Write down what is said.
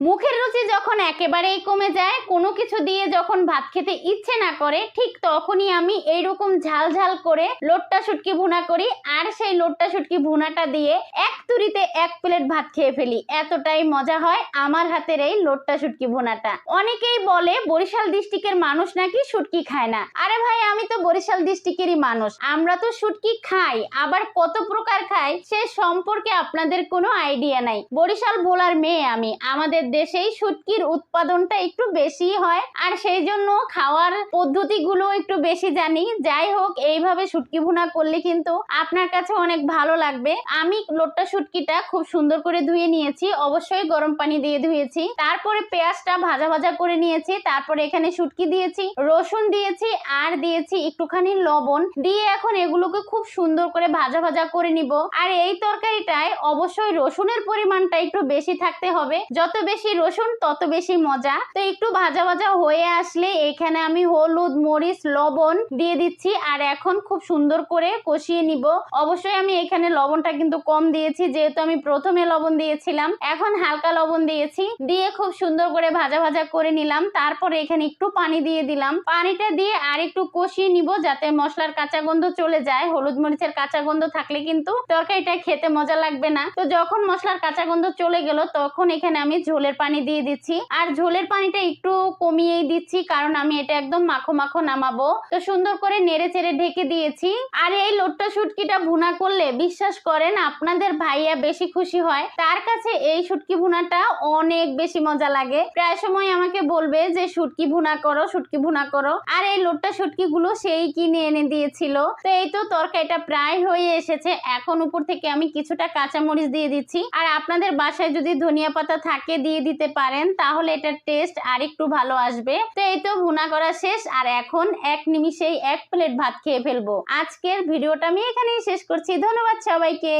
মুখের রুচি যখন একেবারেই কমে যায়, কোনো কিছু দিয়ে যখন ভাত খেতে ইচ্ছে না করে, ঠিক তখনই আমি এইরকম ঝাল ঝাল করে লোট্টা শুটকি ভুনা করি। আর সেই লোট্টা শুটকি ভুনাটা দিয়ে এক তুরিতে এক প্লেট ভাত খেয়ে ফেলি। এতটাই মজা হয় আমার হাতের এই লোট্টা শুটকি ভুনাটা। অনেকেই বলে বরিশাল ডিস্ট্রিক্টের মানুষ নাকি শুটকি খায় না। আরে ভাই, আমি তো বরিশাল ডিস্ট্রিক্টেরই মানুষ, আমরা তো শুটকি খাই, আবার কত প্রকার খাই সে সম্পর্কে আপনাদের কোনো আইডিয়া নাই। বরিশাল ভোলার মেয়ে আমি, আমাদের দেশেই শুটকির উৎপাদনটা একটু বেশি হয়, আর সেই জন্য খাওয়ার পদ্ধতিগুলো একটু বেশি জানি। যাই হোক, এইভাবে শুটকি ভুনা করলে কিন্তু আপনার কাছে অনেক ভালো লাগবে। আমি লোট্টা শুটকিটা খুব সুন্দর করে ধুয়ে নিয়েছি, অবশ্যই গরম পানি দিয়ে ধুয়েছি। তারপরে পেঁয়াজটা ভাজা ভাজা করে নিয়েছি, তারপরে এখানে শুটকি দিয়েছি, রসুন দিয়েছি, আর দিয়েছি একটুখানি লবণ দিয়ে এখন এগুলোকে খুব সুন্দর করে ভাজা ভাজা করে নিব। আর এই তরকারিটায় অবশ্যই রসুনের পরিমাণটা একটু বেশি থাকতে হবে, যত বেশি রসুন তত বেশি মজা। তো একটু ভাজা ভাজা হয়ে আসলে এখানে আমি হলুদ, মরিচ, লবণ দিয়ে দিচ্ছি, আর এখন খুব সুন্দর করে কষিয়ে নিব। অবশ্যই আমি এখানে লবণটা কিন্তু কম দিয়েছি, যেহেতু আমি প্রথমে লবণ দিয়েছিলাম, এখন হালকা লবণ দিয়েছি। দিয়ে খুব সুন্দর করে ভাজা ভাজা করে নিলাম। তারপরে এখানে একটু পানি দিয়ে দিলাম, পানিটা দিয়ে আর একটু কষিয়ে নিব যাতে মশলার কাঁচা গন্ধ চলে যায়। হলুদ মরিচের কাঁচা গন্ধ থাকলে কিন্তু তরকারিটা খেতে মজা লাগবে না। তো যখন মশলার কাঁচা গন্ধ চলে গেল, তখন এখানে আমি ঝোলের পানি দিয়ে দিচ্ছি, আর ঝোলের পানিটা একটু কমিয়েই দিচ্ছি, কারণ আমি এটা একদম মাখো মাখো নামাবো। তো সুন্দর করে নেড়ে চেড়ে ঢেকে দিয়েছি। আর এই লোট্টা শুটকিটা ভুনা করলে বিশ্বাস করেন আপনাদের ভাইয়া বেশি খুশি হয়, তার কাছে এই শুটকি ভুনাটা অনেক বেশি মজা লাগে। প্রায় সময় আমাকে বলবে যে শুটকি ভুনা করো, শুটকি ভুনা করো। আর এই লোট্টা শুটকি গুলো সেই কিনে এনে দিয়েছিল। তো এই তো তরকারিটা প্রায় হয়ে এসেছে, এখন উপর থেকে আমি কিছুটা কাঁচামরিচ দিয়ে দিচ্ছি। আর আপনাদের বাসায় যদি ধনিয়া পাতা থাকে দিয়ে দিতে পারেন, তাহলে এটার টেস্ট আর একটু ভালো আসবে। তো এই তো ভুনা করা শেষ, আর এখন এক নিমিষেই এক প্লেট ভাত খেয়ে ফেলবো। আজকের ভিডিওটা আমি এখানেই শেষ করছি। ধন্যবাদ সবাইকে।